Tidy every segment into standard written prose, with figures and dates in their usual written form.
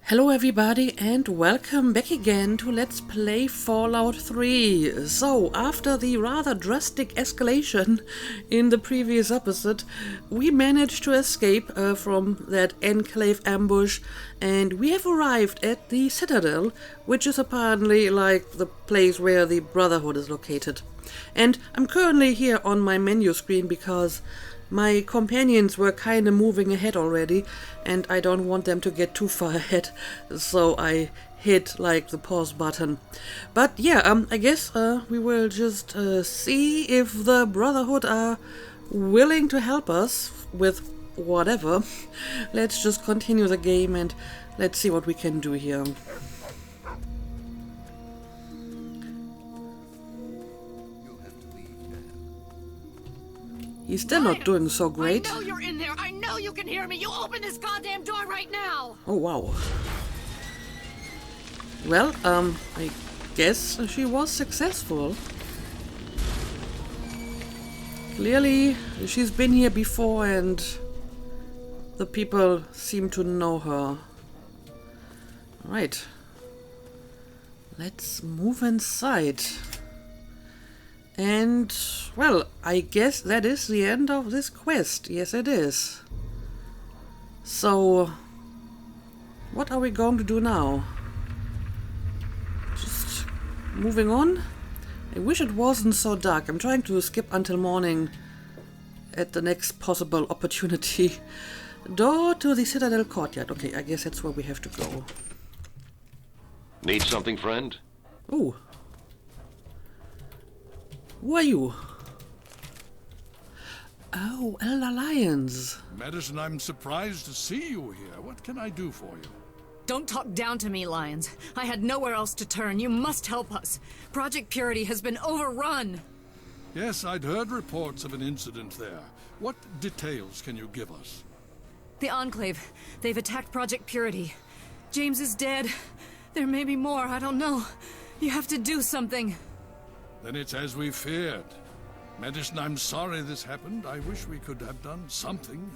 Hello everybody and welcome back again to Let's Play Fallout 3. So, after the rather drastic escalation in the previous episode, we managed to escape from that Enclave ambush, and we have arrived at the Citadel, which is apparently like the place where the Brotherhood is located. And I'm currently here on my menu screen because my companions were kinda moving ahead already, and I don't want them to get too far ahead, so I hit like the pause button. But yeah, I guess we will just see if the Brotherhood are willing to help us with whatever. Let's just continue the game and let's see what we can do here. He's still not doing so great. I know you're in there. I know you can hear me. You open this goddamn door right now. Oh, wow. Well, I guess she was successful. Clearly, she's been here before and the people seem to know her. Alright. Let's move inside. And, well, I guess that is the end of this quest. Yes, it is. So, what are we going to do now? Just moving on? I wish it wasn't so dark. I'm trying to skip until morning at the next possible opportunity. Door to the Citadel courtyard. Okay, I guess that's where we have to go. Need something, friend? Ooh. Who are you? Oh, Elder Lyons. Madison, I'm surprised to see you here. What can I do for you? Don't talk down to me, Lyons. I had nowhere else to turn. You must help us. Project Purity has been overrun. Yes, I'd heard reports of an incident there. What details can you give us? The Enclave. They've attacked Project Purity. James is dead. There may be more. I don't know. You have to do something. Then it's as we feared. Madison, I'm sorry this happened. I wish we could have done something.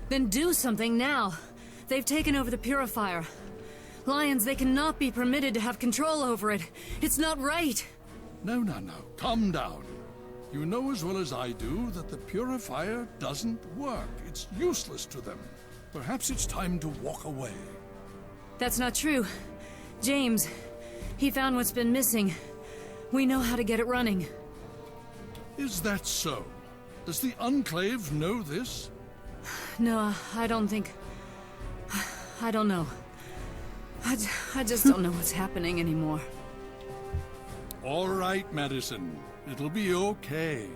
Then do something now. They've taken over the Purifier. Lyons, they cannot be permitted to have control over it. It's not right. No. Calm down. You know as well as I do that the Purifier doesn't work. It's useless to them. Perhaps it's time to walk away. That's not true. James, he found what's been missing. We know how to get it running. Is that so? Does the Enclave know this? No, I don't think... I don't know. I just don't know what's happening anymore. All right, Madison. It'll be okay.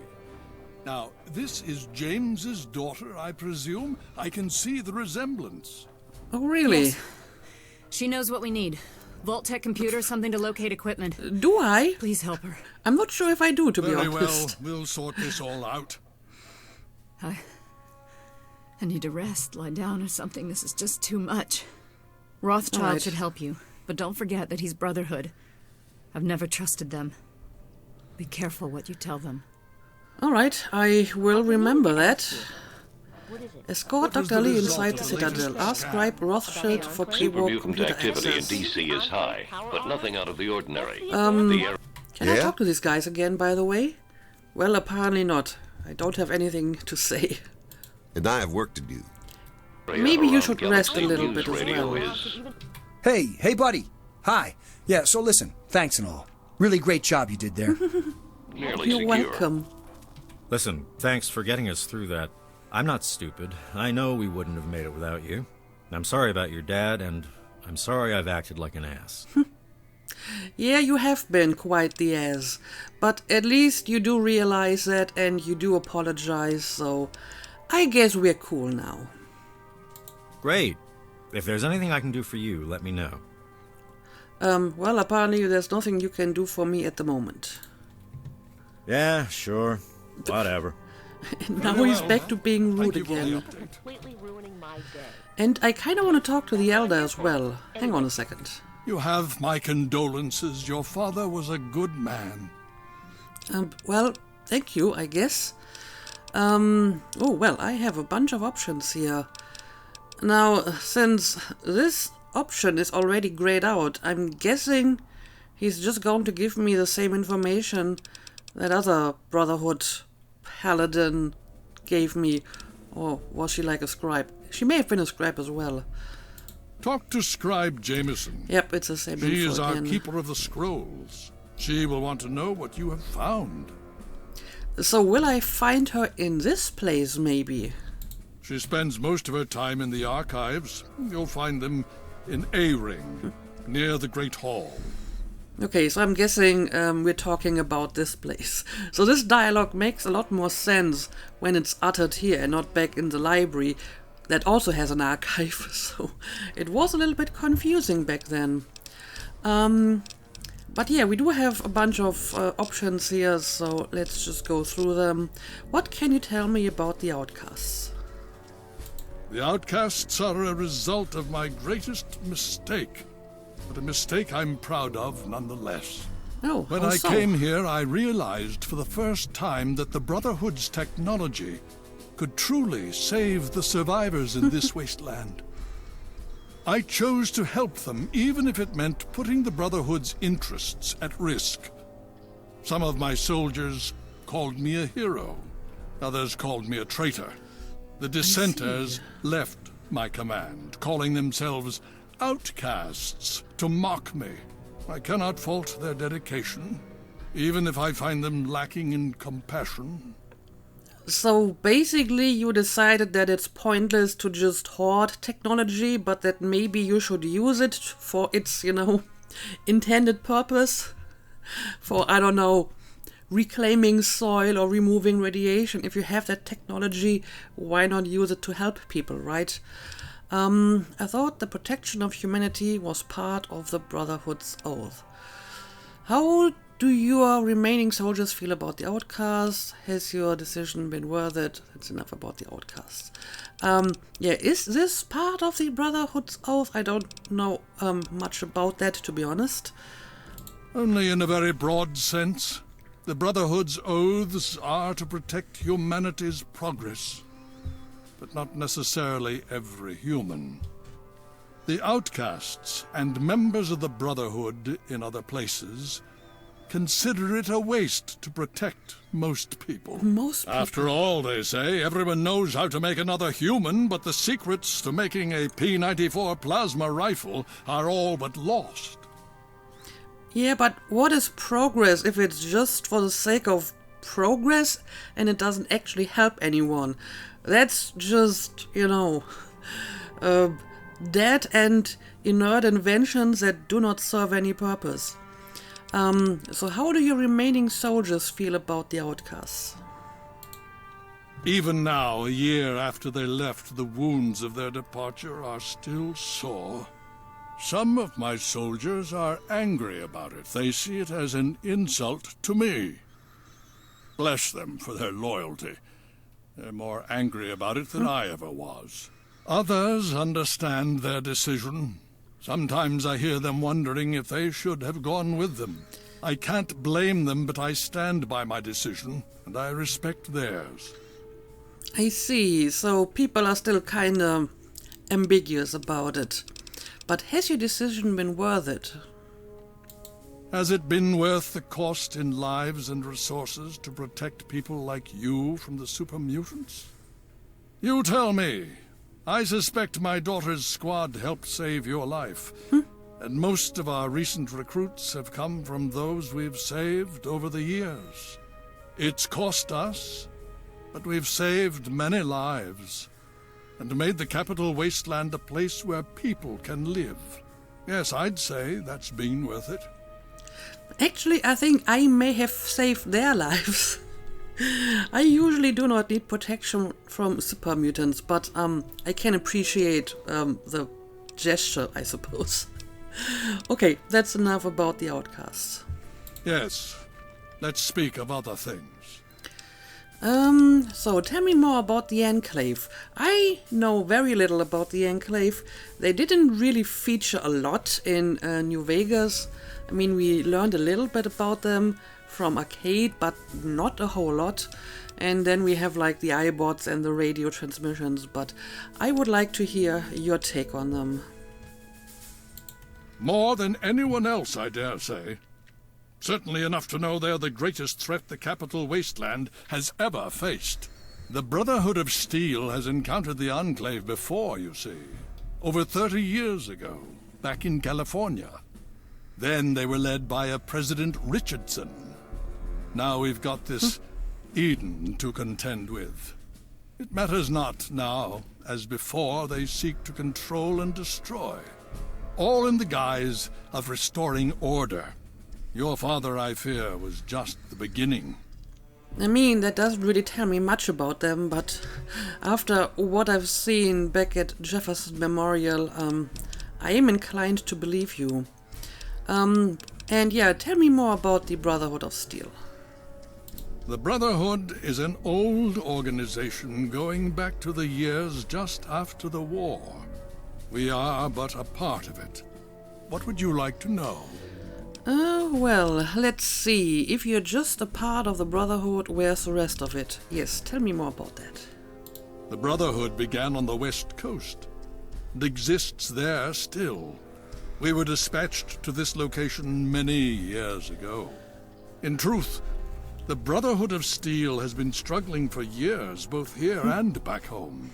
Now, this is James's daughter, I presume? I can see the resemblance. Oh, really? Yes. She knows what we need. Vault-Tec computer, something to locate equipment. Do I? Please help her. I'm not sure if I do, to be Very honest. well, we'll sort this all out. I need to rest, lie down or something. This is just too much. Rothschild All right. should help you, but don't forget that he's Brotherhood. I've never trusted them. Be careful what you tell them. Alright, I will remember that. Escort Dr. Lee inside the Citadel. Ask Scribe Rothschild for pre-war Super mutant computer activity in access. DC is high, but nothing out of the ordinary. Can I talk to these guys again, by the way? Well, apparently not. I don't have anything to say. And I have work to do. Maybe you should rest a little bit as well. Hey, buddy. Hi. Yeah, so listen, thanks and all. Really great job you did there. Nearly You're secure. welcome. Listen, thanks for getting us through that. I'm not stupid. I know we wouldn't have made it without you. I'm sorry about your dad, and I'm sorry I've acted like an ass. Yeah, you have been quite the ass. But at least you do realize that and you do apologize, so I guess we're cool now. Great. If there's anything I can do for you, let me know. Well, apparently there's nothing you can do for me at the moment. Yeah, sure. Whatever. And now he's back to being rude Thank you for the again. update. Completely ruining my day. And I kinda want to talk to the Elder as well. Hang on a second. You have my condolences. Your father was a good man. Well, thank you, I guess. Oh, well, I have a bunch of options here. Now, since this option is already grayed out. I'm guessing he's just going to give me the same information that other Brotherhood paladin gave me. Or was she like a scribe? She may have been a scribe as well. Talk to Scribe Jameson. Yep, it's the same She info is our again. keeper of the scrolls. She will want to know what you have found. So will I find her in this place, maybe? She spends most of her time in the archives. You'll find them in A-Ring, near the Great Hall. Okay, so I'm guessing we're talking about this place. So this dialogue makes a lot more sense when it's uttered here and not back in the library that also has an archive. So it was a little bit confusing back then. But yeah, we do have a bunch of options here, so let's just go through them. What can you tell me about the outcasts? The outcasts are a result of my greatest mistake, but a mistake I'm proud of nonetheless. Oh, When how I so? came here, I realized for the first time that the Brotherhood's technology could truly save the survivors in this wasteland. I chose to help them, even if it meant putting the Brotherhood's interests at risk. Some of my soldiers called me a hero. Others called me a traitor. The dissenters left my command, calling themselves outcasts to mock me. I cannot fault their dedication, even if I find them lacking in compassion. So basically you decided that it's pointless to just hoard technology, but that maybe you should use it for its, intended purpose. For, I don't know, reclaiming soil or removing radiation. If you have that technology, why not use it to help people, right? I thought the protection of humanity was part of the Brotherhood's oath. How do your remaining soldiers feel about the outcasts? Has your decision been worth it? That's enough about the outcasts. Is this part of the Brotherhood's oath? I don't know much about that, to be honest. Only in a very broad sense. The Brotherhood's oaths are to protect humanity's progress, but not necessarily every human. The outcasts and members of the Brotherhood in other places consider it a waste to protect most people. Most people. After all, they say, everyone knows how to make another human, but the secrets to making a P-94 plasma rifle are all but lost. Yeah, but what is progress if it's just for the sake of progress and it doesn't actually help anyone? That's just, dead and inert inventions that do not serve any purpose. So how do your remaining soldiers feel about the outcasts? Even now, a year after they left, the wounds of their departure are still sore. Some of my soldiers are angry about it. They see it as an insult to me. Bless them for their loyalty. They're more angry about it than I ever was. Others understand their decision. Sometimes I hear them wondering if they should have gone with them. I can't blame them, but I stand by my decision, and I respect theirs. I see, so people are still kinda ambiguous about it. But has your decision been worth it? Has it been worth the cost in lives and resources to protect people like you from the super mutants? You tell me. I suspect my daughter's squad helped save your life. And most of our recent recruits have come from those we've saved over the years. It's cost us, but we've saved many lives and made the capital wasteland a place where people can live. Yes, I'd say that's been worth it. Actually, I think I may have saved their lives. I usually do not need protection from super mutants, but I can appreciate the gesture, I suppose. Okay, that's enough about the outcasts. Yes, let's speak of other things. So tell me more about the Enclave. I know very little about the Enclave. They didn't really feature a lot in New Vegas. I mean, we learned a little bit about them from Arcade, but not a whole lot. And then we have like the iBots and the radio transmissions, but I would like to hear your take on them. More than anyone else, I dare say. Certainly enough to know they're the greatest threat the capital wasteland has ever faced. The Brotherhood of Steel has encountered the Enclave before, you see. Over 30 years ago, back in California. Then they were led by a President Richardson. Now we've got this Eden to contend with. It matters not now, as before they seek to control and destroy. All in the guise of restoring order. Your father, I fear, was just the beginning. I mean, that doesn't really tell me much about them, but after what I've seen back at Jefferson Memorial, I am inclined to believe you. And yeah, tell me more about the Brotherhood of Steel. The Brotherhood is an old organization going back to the years just after the war. We are but a part of it. What would you like to know? Well, let's see. If you're just a part of the Brotherhood, where's the rest of it? Yes, tell me more about that. The Brotherhood began on the West Coast. It exists there still. We were dispatched to this location many years ago. In truth, the Brotherhood of Steel has been struggling for years, both here and back home.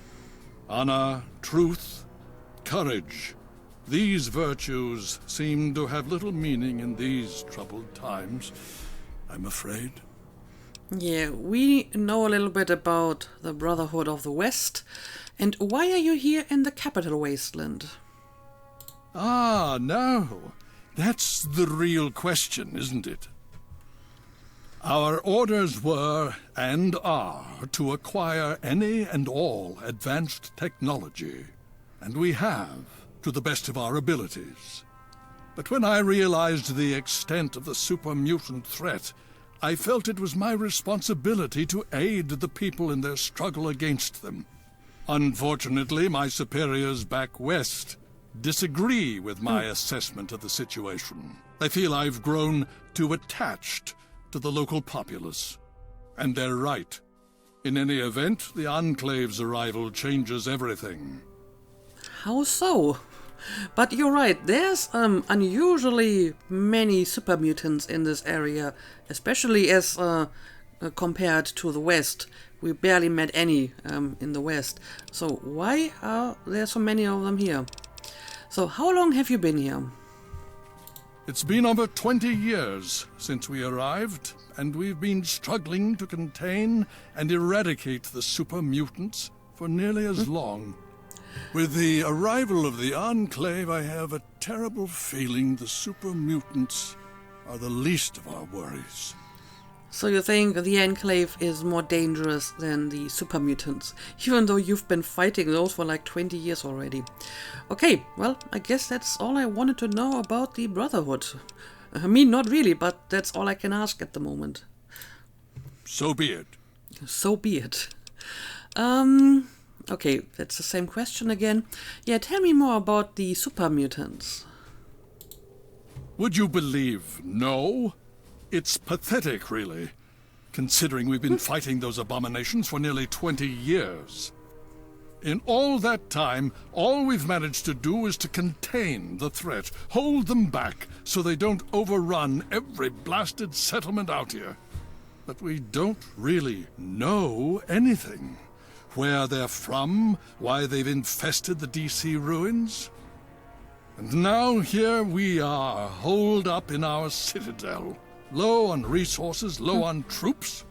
Honor, truth, courage. These virtues seem to have little meaning in these troubled times, I'm afraid. Yeah, we know a little bit about the Brotherhood of the West. And why are you here in the capital wasteland? Ah, no. That's the real question, isn't it? Our orders were, and are, to acquire any and all advanced technology. And we have, to the best of our abilities. But when I realized the extent of the super-mutant threat, I felt it was my responsibility to aid the people in their struggle against them. Unfortunately, my superiors back west disagree with my assessment of the situation. They feel I've grown too attached to the local populace. And they're right. In any event, the Enclave's arrival changes everything. How so? But you're right, there's unusually many super mutants in this area, especially as compared to the West. We barely met any in the West. So why are there so many of them here? So how long have you been here? It's been over 20 years since we arrived, and we've been struggling to contain and eradicate the super mutants for nearly as long. With the arrival of the Enclave, I have a terrible feeling the super mutants are the least of our worries. So you think the Enclave is more dangerous than the super mutants, even though you've been fighting those for like 20 years already. Okay, well, I guess that's all I wanted to know about the Brotherhood. I mean, not really, but that's all I can ask at the moment. So be it. So be it. Okay, that's the same question again. Yeah, tell me more about the super mutants. Would you believe no? It's pathetic, really, considering we've been fighting those abominations for nearly 20 years. In all that time, all we've managed to do is to contain the threat, hold them back so they don't overrun every blasted settlement out here. But we don't really know anything. Where they're from, why they've infested the DC ruins. And now here we are, holed up in our Citadel. Low on resources, low on troops.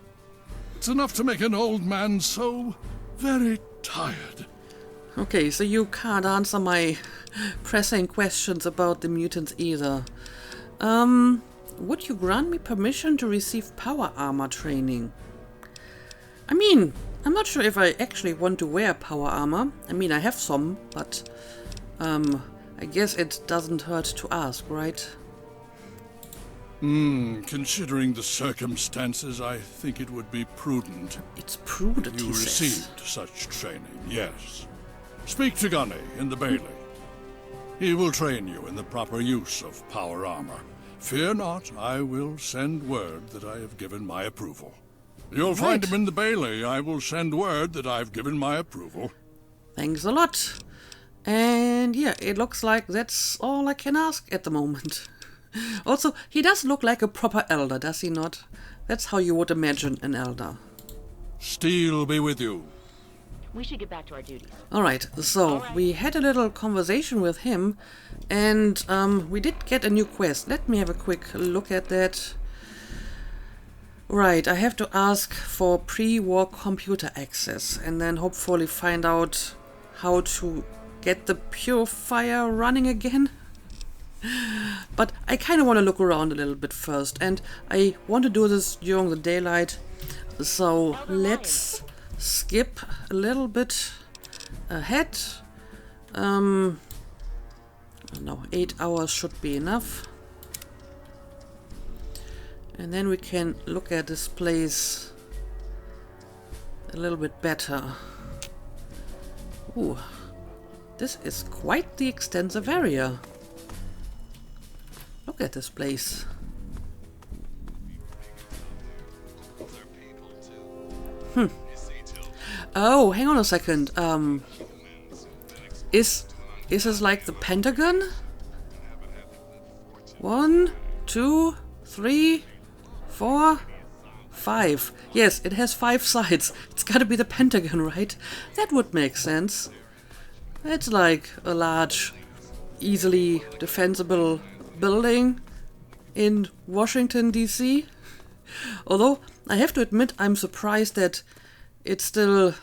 It's enough to make an old man so very tired. Okay, so you can't answer my pressing questions about the mutants either. Would you grant me permission to receive power armor training? I mean, I'm not sure if I actually want to wear power armor. I mean, I have some, but I guess it doesn't hurt to ask, right? Considering the circumstances, I think it would be prudent. It's prudent, You he says. received such training, yes. Speak to Gunny in the Bailey. He will train you in the proper use of power armor. Fear not, I will send word that I have given my approval. You'll find him in the Bailey. I will send word that I've given my approval. Thanks a lot. And yeah, it looks like that's all I can ask at the moment. Also, he does look like a proper elder, does he not? That's how you would imagine an elder. Steel be with you. We should get back to our duties. Alright, so we had a little conversation with him, and we did get a new quest. Let me have a quick look at that. Right, I have to ask for pre-war computer access, and then hopefully find out how to get the purifier running again. But I kind of want to look around a little bit first, and I want to do this during the daylight, so let's skip a little bit ahead. No, 8 hours should be enough. And then we can look at this place a little bit better. Ooh, this is quite the extensive area. Look at this place. Oh, hang on a second. Is this like the Pentagon? 1, 2, 3, 4, 5. Yes, it has 5 sides. It's gotta be the Pentagon, right? That would make sense. It's like a large, easily defensible building in Washington, D.C. Although, I have to admit, I'm surprised that it's still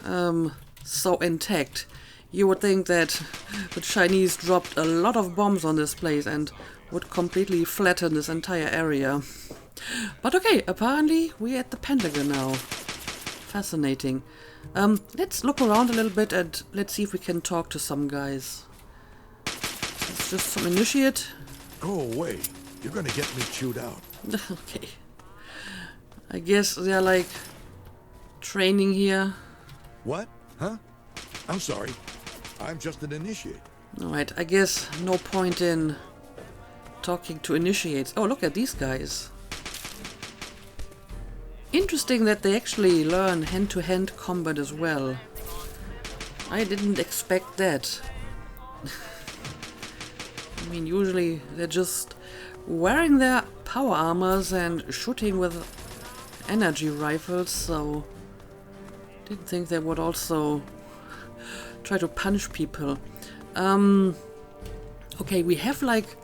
so intact. You would think that the Chinese dropped a lot of bombs on this place and would completely flatten this entire area. But okay, apparently we're at the Pentagon now. Fascinating. Let's look around a little bit and let's see if we can talk to some guys. It's just some initiate. Go away. You're gonna get me chewed out. Okay. I guess they're like training here. What? Huh? I'm sorry. I'm just an initiate. Alright, I guess no point in talking to initiates. Oh, look at these guys. Interesting that they actually learn hand-to-hand combat as well. I didn't expect that. I mean, usually they're just wearing their power armors and shooting with energy rifles, so didn't think they would also try to punch people. Okay, we have like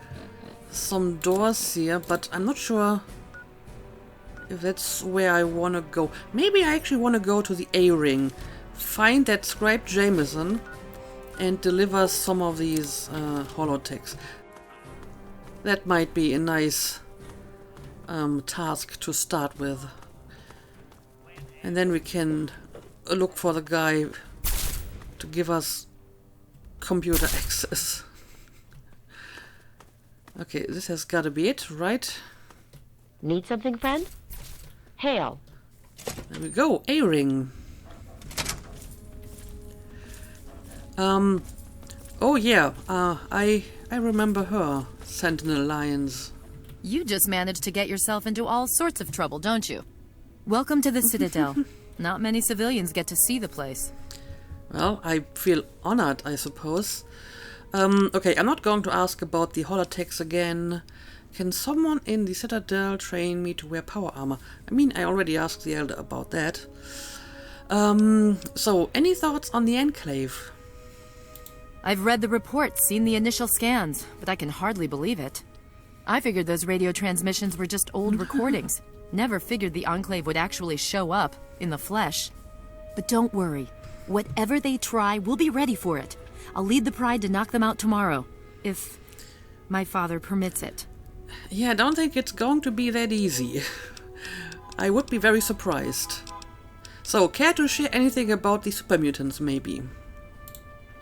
some doors here, but I'm not sure if that's where I want to go. Maybe I actually want to go to the A-ring, find that Scribe Jameson, and deliver some of these holotechs. That might be a nice task to start with. And then we can look for the guy to give us computer access. Okay, this has got to be it, right? Need something, friend? Hail. There we go, A-ring. Oh yeah, I remember her, Sentinel Lyons. You just managed to get yourself into all sorts of trouble, don't you? Welcome to the Citadel. Not many civilians get to see the place. Well, I feel honored, I suppose. Okay, I'm not going to ask about the holotechs again. Can someone in the Citadel train me to wear power armor? I mean, I already asked the Elder about that. So, any thoughts on the Enclave? I've read the reports, seen the initial scans, but I can hardly believe it. I figured those radio transmissions were just old recordings. Never figured the Enclave would actually show up, in the flesh. But don't worry. Whatever they try, we'll be ready for it. I'll lead the Pride to knock them out tomorrow, if my father permits it. Yeah, I don't think it's going to be that easy. I would be very surprised. So, care to share anything about the super mutants, maybe?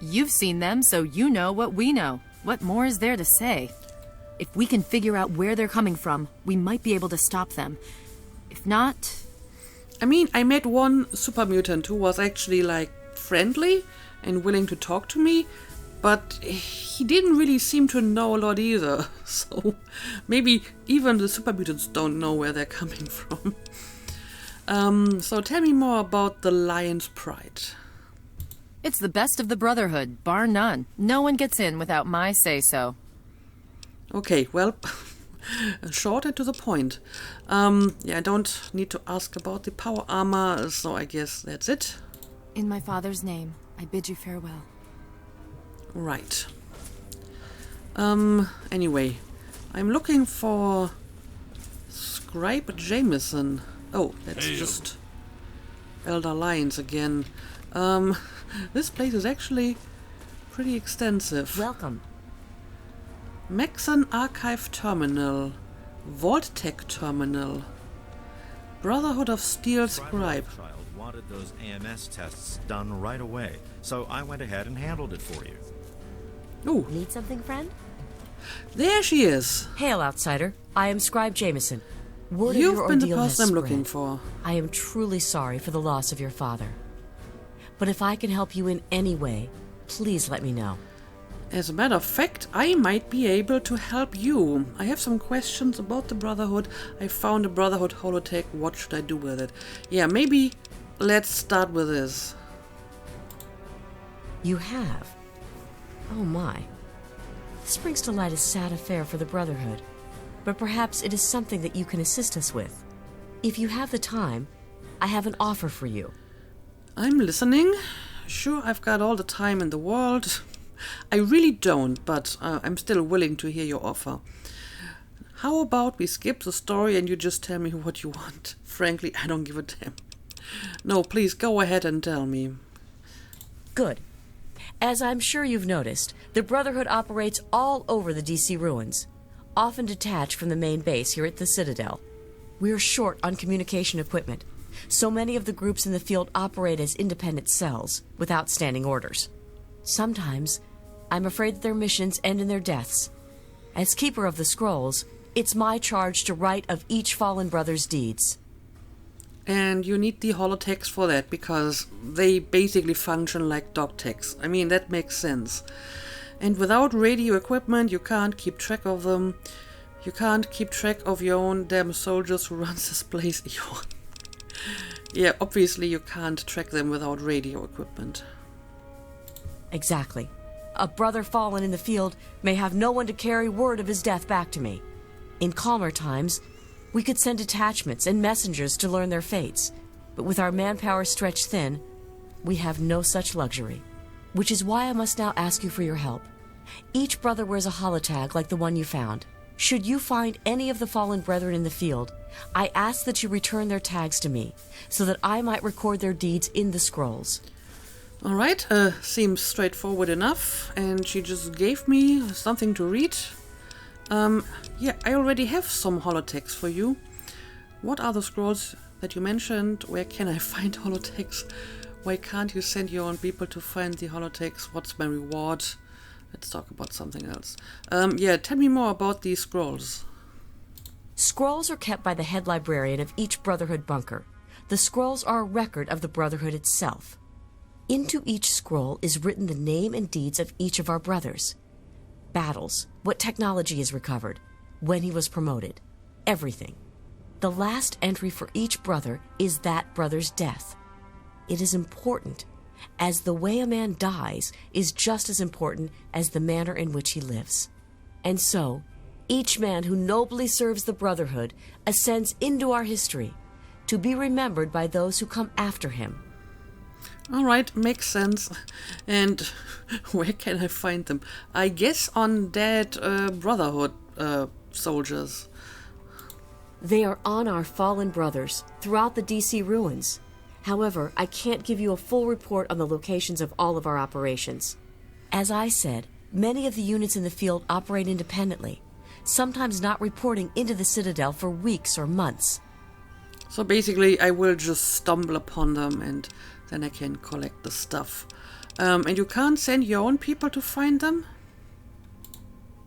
You've seen them, so you know what we know. What more is there to say? If we can figure out where they're coming from, we might be able to stop them. If not... I mean, I met one super mutant who was actually, like, friendly and willing to talk to me, but he didn't really seem to know a lot either. So, maybe even the super mutants don't know where they're coming from. So tell me more about the Lyons Pride. It's the best of the Brotherhood, bar none. No one gets in without my say-so. Okay, well, short and to the point. I don't need to ask about the power armor, so I guess that's it. In my father's name, I bid you farewell. Right. Anyway, I'm looking for Scribe Jameson. Oh, that's just Elder Lyons again. This place is actually pretty extensive. Welcome. Maxon Archive Terminal. Vault-Tech Terminal. Brotherhood of Steel Scribe. Child wanted those AMS tests done right away, so I went ahead and handled it for you. Ooh, Need something, friend? there she is. Hail, outsider. I am Scribe Jameson. Word of You've your been the ordeal has person I'm spread. looking for. I am truly sorry for the loss of your father. But if I can help you in any way, please let me know. As a matter of fact, I might be able to help you. I have some questions about the Brotherhood. I found a Brotherhood holotech. What should I do with it? Yeah, maybe let's start with this. You have? Oh my. This brings to light a sad affair for the Brotherhood. But perhaps it is something that you can assist us with. If you have the time, I have an offer for you. I'm listening. Sure, I've got all the time in the world. I really don't, but I'm still willing to hear your offer. How about we skip the story and you just tell me what you want? Frankly, I don't give a damn. No, please go ahead and tell me. Good. As I'm sure you've noticed, the Brotherhood operates all over the DC ruins, often detached from the main base here at the Citadel. We're short on communication equipment, so many of the groups in the field operate as independent cells, without standing orders. Sometimes, I'm afraid that their missions end in their deaths. As Keeper of the Scrolls, it's my charge to write of each fallen brother's deeds. And you need the holotechs for that, because they basically function like dog techs. I mean, that makes sense. And without radio equipment, you can't keep track of them. You can't keep track of your own damn soldiers who runs this place. Yeah, obviously you can't track them without radio equipment. Exactly. A brother fallen in the field may have no one to carry word of his death back to me. In calmer times, we could send detachments and messengers to learn their fates, but with our manpower stretched thin, we have no such luxury. Which is why I must now ask you for your help. Each brother wears a holotag like the one you found. Should you find any of the fallen brethren in the field, I ask that you return their tags to me, so that I might record their deeds in the scrolls. Alright, seems straightforward enough, and she just gave me something to read. Yeah, I already have some holotechs for you. What are the scrolls that you mentioned? Where can I find holotechs? Why can't you send your own people to find the holotechs? What's my reward? Let's talk about something else. Yeah, tell me more about these scrolls. Scrolls are kept by the head librarian of each Brotherhood bunker. The scrolls are a record of the Brotherhood itself. Into each scroll is written the name and deeds of each of our brothers. Battles, what technology is recovered, when he was promoted, everything. The last entry for each brother is that brother's death. It is important, as the way a man dies is just as important as the manner in which he lives. And so, each man who nobly serves the Brotherhood ascends into our history, to be remembered by those who come after him. Alright, makes sense. And where can I find them? I guess on dead Brotherhood soldiers. They are on our fallen brothers throughout the DC ruins. However, I can't give you a full report on the locations of all of our operations. As I said, many of the units in the field operate independently, sometimes not reporting into the Citadel for weeks or months. So basically, I will just stumble upon them and then I can collect the stuff. And you can't send your own people to find them?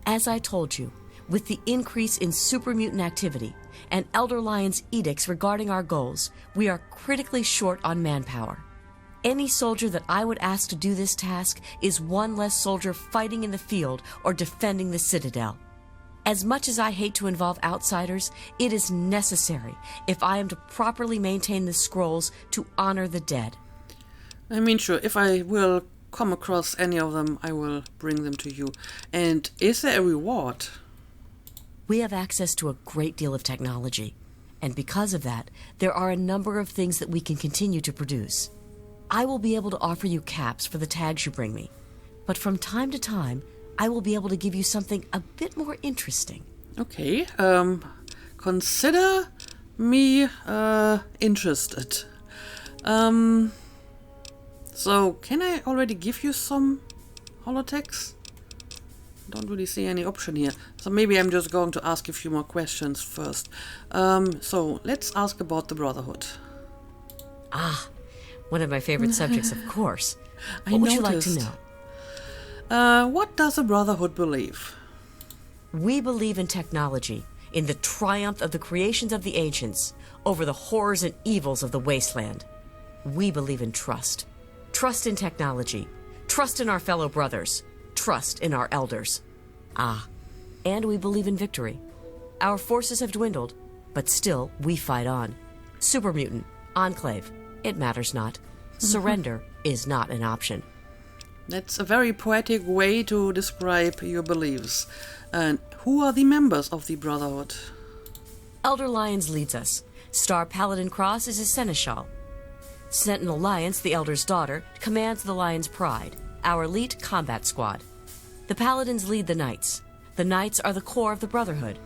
As I told you, with the increase in super mutant activity and Elder Lyons' edicts regarding our goals, we are critically short on manpower. Any soldier that I would ask to do this task is one less soldier fighting in the field or defending the Citadel. As much as I hate to involve outsiders, it is necessary if I am to properly maintain the scrolls to honor the dead. I mean, sure, if I will come across any of them, I will bring them to you. And is there a reward? We have access to a great deal of technology, and because of that, there are a number of things that we can continue to produce. I will be able to offer you caps for the tags you bring me, but from time to time, I will be able to give you something a bit more interesting. Okay, consider me interested. So, can I already give you some holotechs? Don't really see any option here. So maybe I'm just going to ask a few more questions first. So, let's ask about the Brotherhood. Ah, one of my favorite subjects, of course. I What would noticed. you like to know? What does the Brotherhood believe? We believe in technology, in the triumph of the creations of the ancients, over the horrors and evils of the wasteland. We believe in trust. Trust in technology. Trust in our fellow brothers. Trust in our elders. Ah, and we believe in victory. Our forces have dwindled, but still we fight on. Super mutant, enclave, it matters not. Surrender is not an option. That's a very poetic way to describe your beliefs. And who are the members of the Brotherhood? Elder Lyons leads us. Star Paladin Cross is his seneschal. Sentinel Lyons, the Elder's daughter, commands the Lion's Pride, our elite combat squad. The Paladins lead the Knights. The Knights are the core of the Brotherhood.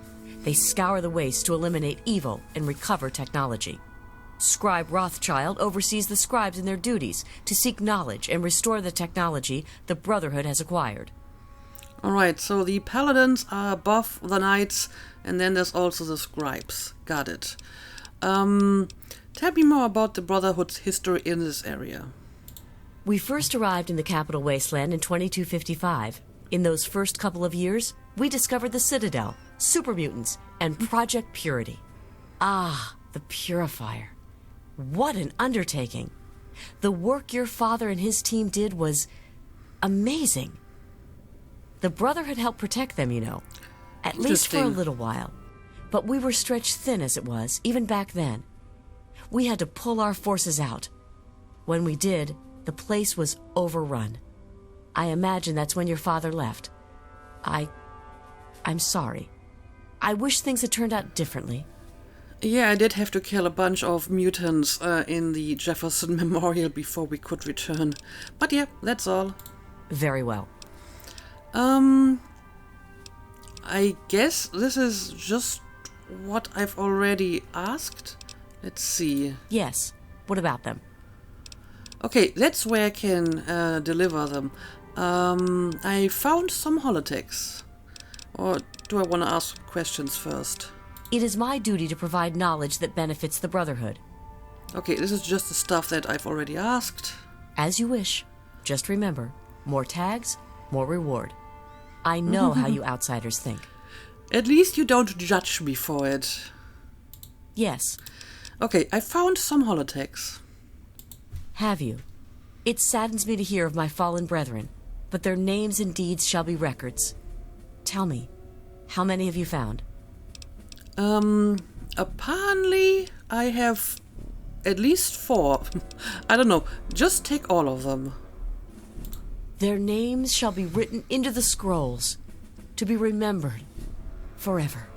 They scour the waste to eliminate evil and recover technology. Scribe Rothschild oversees the scribes in their duties to seek knowledge and restore the technology the Brotherhood has acquired. Alright, so the Paladins are above the Knights, and then there's also the Scribes. Got it. Tell me more about the Brotherhood's history in this area. We first arrived in the capital wasteland in 2255. In those first couple of years, we discovered the Citadel, super mutants, and Project Purity. Ah, the Purifier. What an undertaking. The work your father and his team did was amazing. The Brotherhood helped protect them, you know, at least for a little while. But we were stretched thin as it was, even back then. We had to pull our forces out. When we did, the place was overrun. I imagine that's when your father left. I'm sorry. I wish things had turned out differently. Yeah, I did have to kill a bunch of mutants in the Jefferson Memorial before we could return. But yeah, that's all. Very well. I guess this is just what I've already asked. Let's see. Yes. What about them? Okay, that's where I can deliver them. I found some holotechs. Or do I want to ask questions first? It is my duty to provide knowledge that benefits the Brotherhood. Okay, this is just the stuff that I've already asked. As you wish. Just remember, more tags, more reward. I know how you outsiders think. At least you don't judge me for it. Yes. Okay, I found some holotechs. Have you? It saddens me to hear of my fallen brethren, but their names and deeds shall be records. Tell me, how many have you found? Apparently I have at least 4. I don't know, just take all of them. Their names shall be written into the scrolls, to be remembered forever.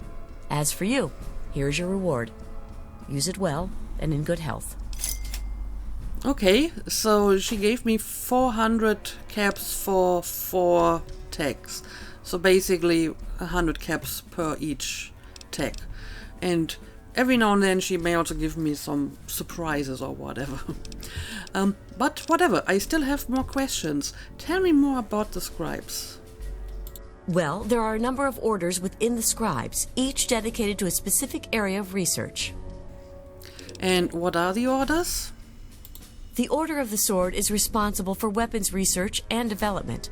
As for you, here's your reward. Use it well and in good health. Okay, so she gave me 400 caps for 4 tags. So basically 100 caps per each tag. And every now and then she may also give me some surprises or whatever. But whatever, I still have more questions. Tell me more about the scribes. Well, there are a number of orders within the scribes, each dedicated to a specific area of research. And what are the orders? The Order of the Sword is responsible for weapons research and development.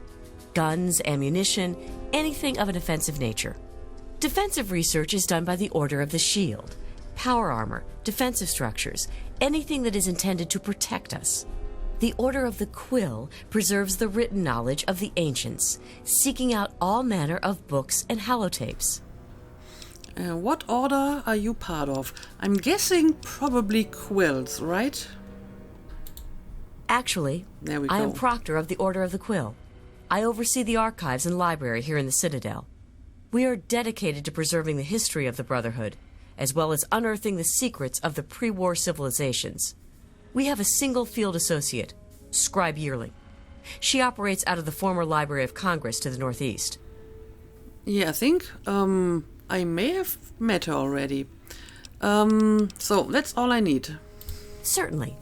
Guns, ammunition, anything of an offensive nature. Defensive research is done by the Order of the Shield. Power armor, defensive structures, anything that is intended to protect us. The Order of the Quill preserves the written knowledge of the ancients, seeking out all manner of books and holotapes. What order are you part of? I'm guessing probably quills, right? Actually, there we I go. am Proctor of the Order of the Quill. I oversee the archives and library here in the Citadel. We are dedicated to preserving the history of the Brotherhood, as well as unearthing the secrets of the pre-war civilizations. We have a single field associate, Scribe Yearling. She operates out of the former Library of Congress to the northeast. Yeah, I think I may have met her already. So that's all I need. Certainly.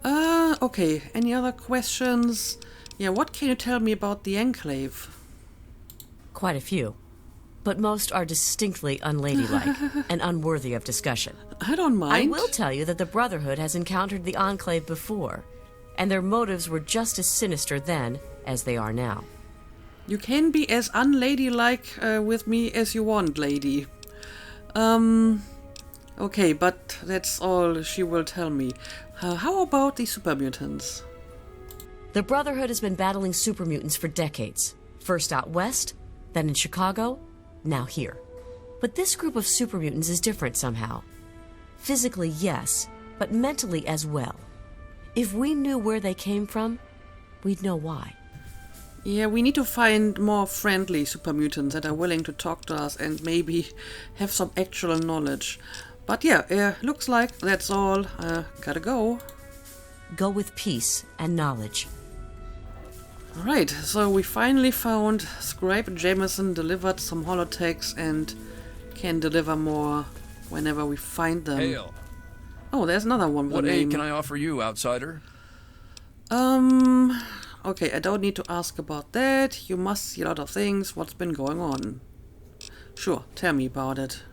Okay, any other questions? Yeah, what can you tell me about the Enclave? Quite a few. But most are distinctly unladylike and unworthy of discussion. I don't mind. I will tell you that the Brotherhood has encountered the Enclave before, and their motives were just as sinister then as they are now. You can be as unladylike with me as you want, lady. Okay, but that's all she will tell me. How about the super mutants? The Brotherhood has been battling super mutants for decades. First out west, then in Chicago, now here. But this group of super mutants is different somehow. Physically, yes, but mentally as well. If we knew where they came from, we'd know why. Yeah, we need to find more friendly super mutants that are willing to talk to us and maybe have some actual knowledge. But yeah, looks like that's all. Gotta go. Go with peace and knowledge. Alright, so we finally found Scribe Jameson delivered some holotechs and can deliver more whenever we find them. Hail. Oh, there's another one with What a name. aid can I offer you, outsider? Okay, I don't need to ask about that. You must see a lot of things. What's been going on? Sure, tell me about it.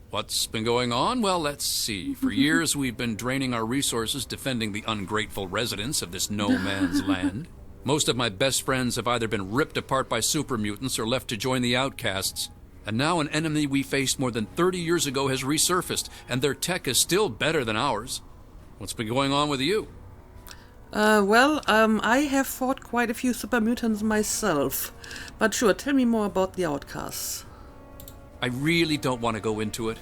What's been going on? Well, let's see. For years, we've been draining our resources defending the ungrateful residents of this no-man's land. Most of my best friends have either been ripped apart by super mutants or left to join the outcasts. And now an enemy we faced more than 30 years ago has resurfaced, and their tech is still better than ours. What's been going on with you? I have fought quite a few super mutants myself. But sure, tell me more about the outcasts. I really don't want to go into it.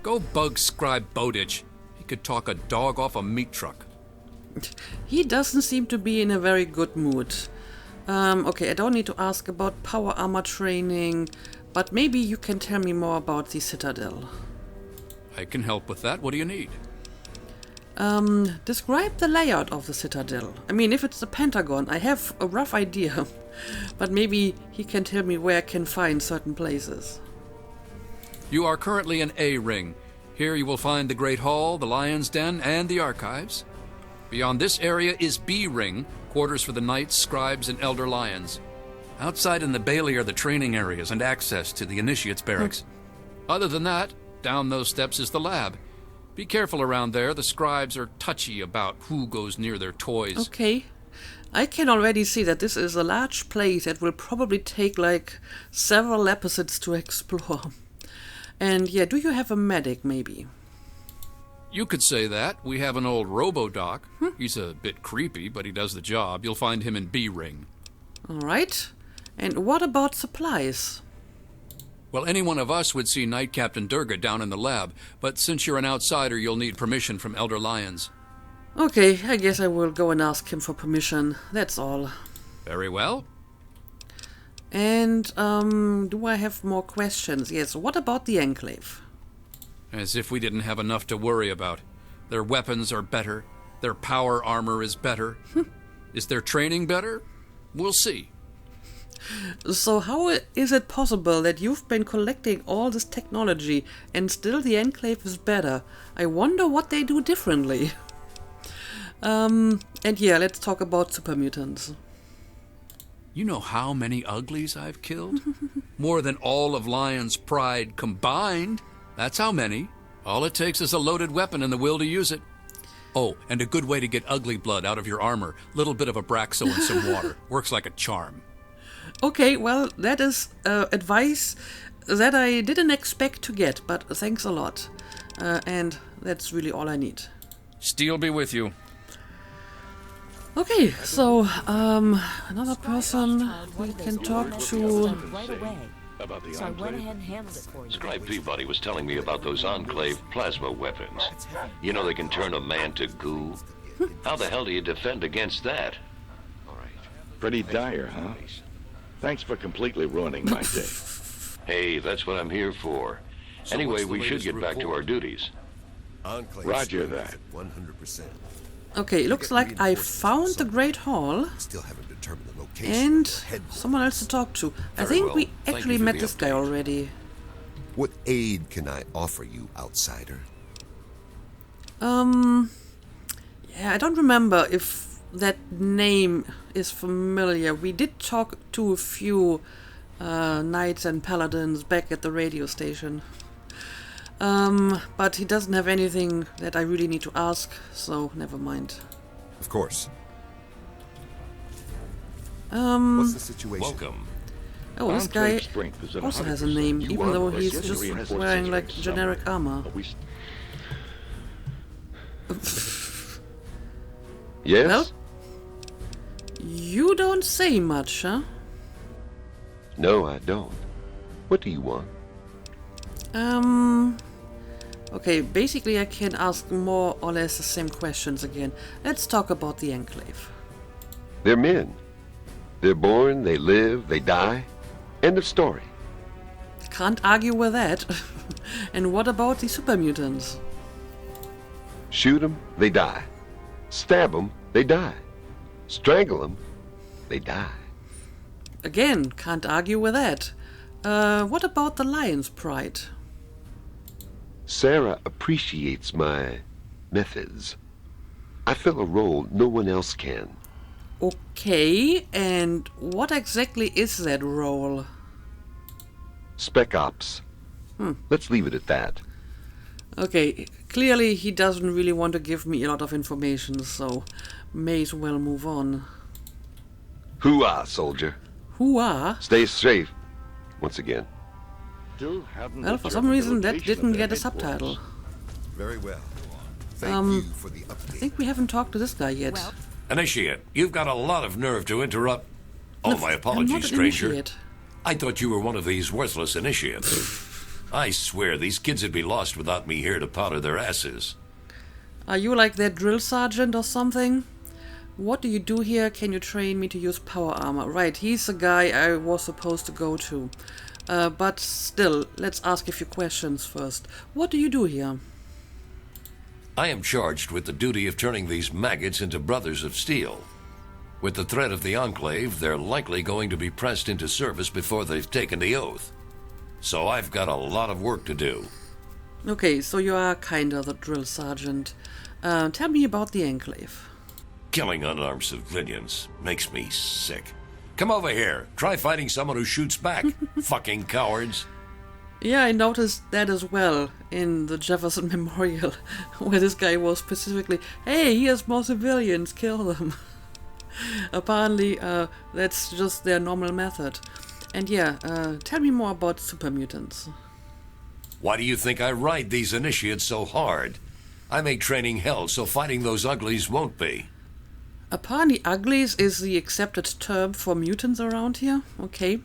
Go bug Scribe Bowditch. He could talk a dog off a meat truck. He doesn't seem to be in a very good mood. Okay, I don't need to ask about power armor training, but maybe you can tell me more about the Citadel. I can help with that. What do you need? Describe the layout of the Citadel. I mean, if it's the Pentagon, I have a rough idea, but maybe he can tell me where I can find certain places. You are currently in A Ring. Here you will find the Great Hall, the Lyons Den, and the archives. Beyond this area is B Ring, quarters for the Knights, Scribes, and Elder Lyons. Outside in the Bailey are the training areas and access to the Initiates barracks. Other than that, down those steps is the lab. Be careful around there. The Scribes are touchy about who goes near their toys. Okay. I can already see that this is a large place that will probably take like several episodes to explore. And yeah, do you have a medic maybe? You could say that. We have an old robo-doc. He's a bit creepy, but he does the job. You'll find him in B Ring. Alright. And what about supplies? Well, any one of us would see Knight Captain Durga down in the lab, but since you're an outsider, you'll need permission from Elder Lyons. Okay, I guess I will go and ask him for permission. That's all. Very well. And, do I have more questions? Yes, what about the Enclave? As if we didn't have enough to worry about. Their weapons are better. Their power armor is better. Is their training better? We'll see. So how is it possible that you've been collecting all this technology and still the Enclave is better? I wonder what they do differently. And yeah, let's talk about super mutants. You know how many uglies I've killed? More than all of Lyon's pride combined. That's how many. All it takes is a loaded weapon and the will to use it. Oh, and a good way to get ugly blood out of your armor. Little bit of Abraxo and some water. Works like a charm. Okay, well, that is advice that I didn't expect to get, but thanks a lot. And that's really all I need. Steel be with you. Okay, so, another person we can talk to. Right away. About the So I went Enclave? ahead and handled it for you. Scribe Peabody was telling me about those Enclave plasma weapons. You know they can turn a man to goo? How the hell do you defend against that? Pretty dire, huh? Thanks for completely ruining my day. Hey, that's what I'm here for. So Anyway, what's the we should latest get back to report? our duties. Enclave Roger strength that. 100%. Okay, looks like I found the Great Hall Still haven't determined the location and of their headquarters. someone else to talk to. I Very think well. we Thank actually you for met the this guy update. already. What aid can I offer you, outsider? Yeah, I don't remember if that name is familiar. We did talk to a few knights and paladins back at the radio station. But he doesn't have anything that I really need to ask, so never mind. Of course. What's the situation? Welcome. Oh, this guy Enclave strength is at also has a 100%. name, You even are though right. he's Getting just reinforced wearing like summary. generic armor. But we Yes? Well, you don't say much, huh? No, I don't. What do you want? Okay, basically I can ask more or less the same questions again. Let's talk about the Enclave. They're men. They're born, they live, they die. End of story. Can't argue with that. And what about the super mutants? Shoot them, they die. Stab them, they die. Strangle them, they die. Again, can't argue with that. What about the Lion's Pride? Sarah appreciates my methods. I fill a role no one else can. Okay, and what exactly is that role? Spec Ops. Let's leave it at that. Okay, clearly he doesn't really want to give me a lot of information, so may as well move on. Hoo-ah, soldier. Hoo-ah? Stay safe. Once again. still haven't Well, for determined some the reason that location of didn't their get a headquarters. subtitle. Very well. Thank you for the I update. think we haven't talked to this guy yet. Initiate, you've got a lot of nerve to interrupt. Oh, No, my I'm apologies, not an stranger. initiate. I thought you were one of these worthless initiates. I swear these kids would be lost without me here to powder their asses. Are you like that drill sergeant or something? What do you do here? Can you train me to use power armor? Right, he's the guy I was supposed to go to. But still, let's ask a few questions first. What do you do here? I am charged with the duty of turning these maggots into brothers of steel. With the threat of the Enclave, they're likely going to be pressed into service before they've taken the oath. So I've got a lot of work to do. Okay, so you are kinda the drill sergeant. Tell me about the Enclave. Killing unarmed civilians makes me sick. Come over here. Try fighting someone who shoots back. Fucking cowards. Yeah, I noticed that as well in the Jefferson Memorial, where this guy was specifically, hey, here's more civilians, kill them. Apparently, that's just their normal method. And yeah, tell me more about super mutants. Why do you think I ride these initiates so hard? I make training hell so fighting those uglies won't be. Apparently uglies is the accepted term for mutants around here. Okay.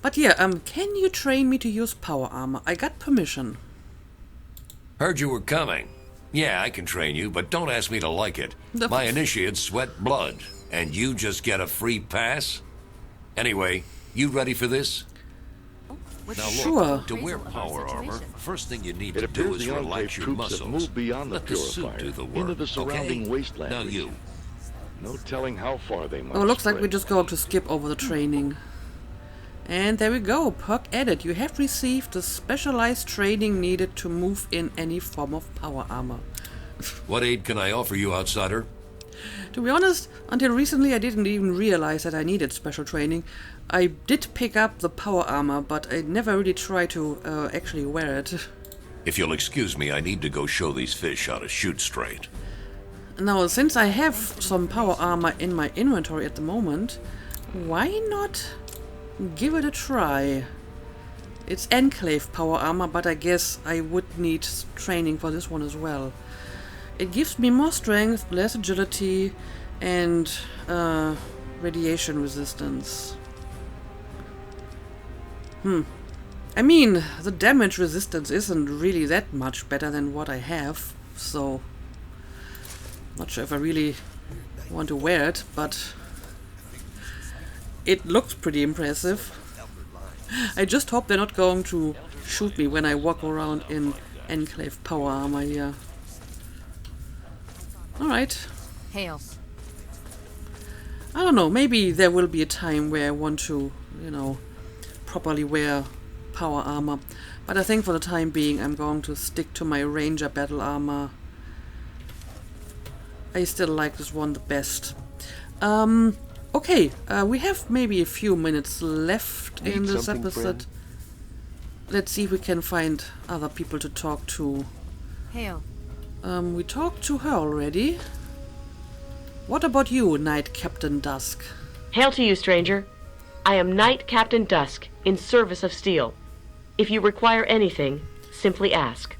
But yeah, can you train me to use power armor? I got permission. Heard you were coming. Yeah, I can train you, but don't ask me to like it. My initiates sweat blood, and you just get a free pass? Anyway, you ready for this? Now look, Sure. to wear power armor, first thing you need It to do appears is the relax Enclave your troops have muscles. moved beyond the Let the suit purifier do the work, into the surrounding okay? wasteland Now you. region. No telling how far they might Oh, looks like spread. we're just going to skip over the training. And there we go, perk added. You have received the specialized training needed to move in any form of power armor. What aid can I offer you, outsider? To be honest, until recently I didn't even realize that I needed special training. I did pick up the power armor, but I never really tried to actually wear it. If you'll excuse me, I need to go show these fish how to shoot straight. Now, since I have some power armor in my inventory at the moment, why not give it a try? It's Enclave power armor, but I guess I would need training for this one as well. It gives me more strength, less agility, and radiation resistance. I mean, the damage resistance isn't really that much better than what I have, so... Not sure if I really want to wear it, but it looks pretty impressive. I just hope they're not going to shoot me when I walk around in Enclave power armor here. Alright. Hail. I don't know, maybe there will be a time where I want to, you know, properly wear power armor. But I think for the time being I'm going to stick to my Ranger battle armor. I still like this one the best. Okay, we have maybe a few minutes left in this episode. Let's see if we can find other people to talk to. Hail. We talked to her already. What about you, Knight Captain Dusk? Hail to you, stranger. I am Knight Captain Dusk, in service of Steel. If you require anything, simply ask.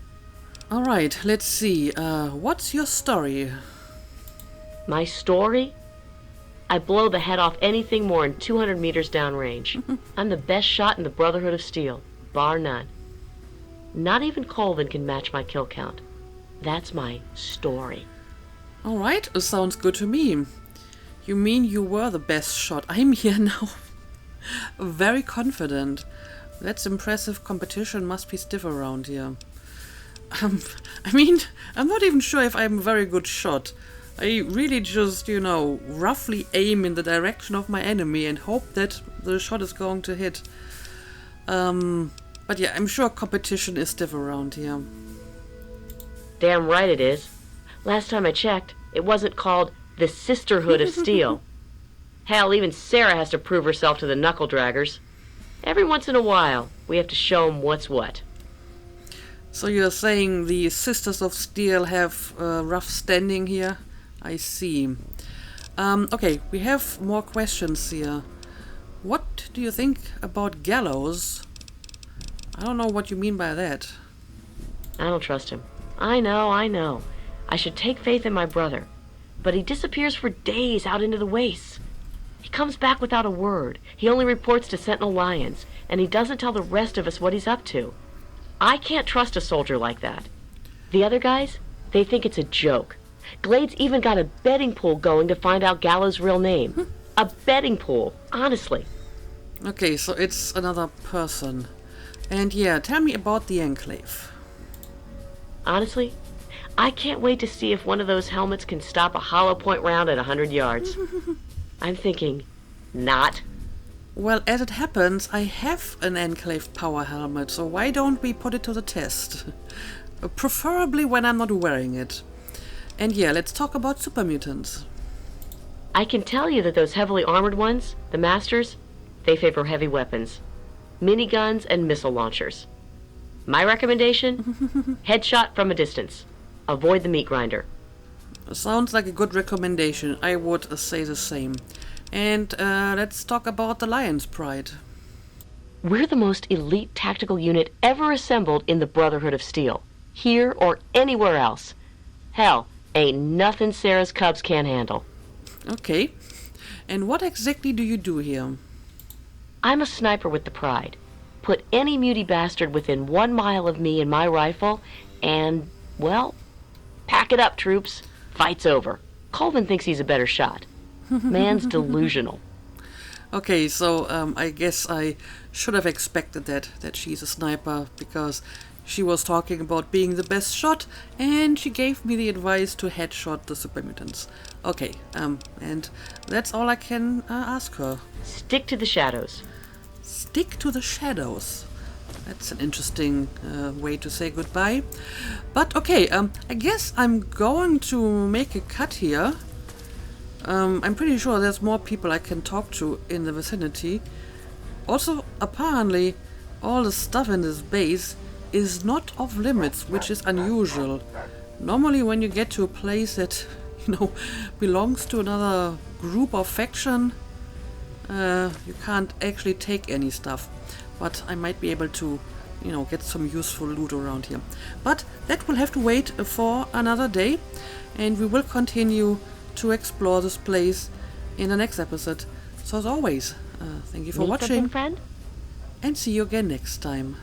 Alright, let's see. What's your story? My story? I blow the head off anything more than 200 meters downrange. I'm the best shot in the Brotherhood of Steel, bar none. Not even Colvin can match my kill count. That's my story. Alright, sounds good to me. You mean you were the best shot? I'm here now. Very confident. That's impressive. Competition must be stiff around here. I mean, I'm not even sure if I'm a very good shot. I really just, you know, roughly aim in the direction of my enemy and hope that the shot is going to hit. But yeah, I'm sure competition is stiff around here. Damn right it is. Last time I checked, it wasn't called the Sisterhood of Steel. Hell, even Sarah has to prove herself to the knuckle draggers. Every once in a while, we have to show them what's what. So you're saying the Sisters of Steel have rough standing here? I see. Okay, we have more questions here. What do you think about Gallows? I don't know what you mean by that. I don't trust him. I know. I should take faith in my brother. But he disappears for days out into the wastes. He comes back without a word. He only reports to Sentinel Lyons, and he doesn't tell the rest of us what he's up to. I can't trust a soldier like that. The other guys, they think it's a joke. Glade's even got a betting pool going to find out Gallows' real name. A betting pool, honestly. Okay, so it's another person. And yeah, tell me about the Enclave. Honestly, I can't wait to see if one of those helmets can stop a hollow point round at 100 yards. I'm thinking, not. Well, as it happens, I have an Enclave power helmet, so why don't we put it to the test? Preferably when I'm not wearing it. And yeah, let's talk about super mutants. I can tell you that those heavily armored ones, the Masters, they favor heavy weapons. Miniguns and missile launchers. My recommendation? Headshot from a distance. Avoid the meat grinder. Sounds like a good recommendation. I would say the same. And let's talk about the Lyons Pride. We're the most elite tactical unit ever assembled in the Brotherhood of Steel. Here or anywhere else. Hell, ain't nothing Sarah's Cubs can't handle. Okay. And what exactly do you do here? I'm a sniper with the Pride. Put any muty bastard within 1 mile of me and my rifle, and, well, pack it up, troops. Fight's over. Colvin thinks he's a better shot. Man's delusional. Okay, so I guess I should have expected that she's a sniper, because she was talking about being the best shot, and she gave me the advice to headshot the super mutants. Okay, and that's all I can ask her. Stick to the shadows. Stick to the shadows. That's an interesting way to say goodbye. But okay, I guess I'm going to make a cut here. I'm pretty sure there's more people I can talk to in the vicinity. Also, apparently, all the stuff in this base is not off limits, which is unusual. Normally, when you get to a place that, you know, belongs to another group or faction, you can't actually take any stuff. But I might be able to, you know, get some useful loot around here. But that will have to wait for another day, and we will continue to explore this place in the next episode. So as always, thank you for watching, friend? and see you again next time.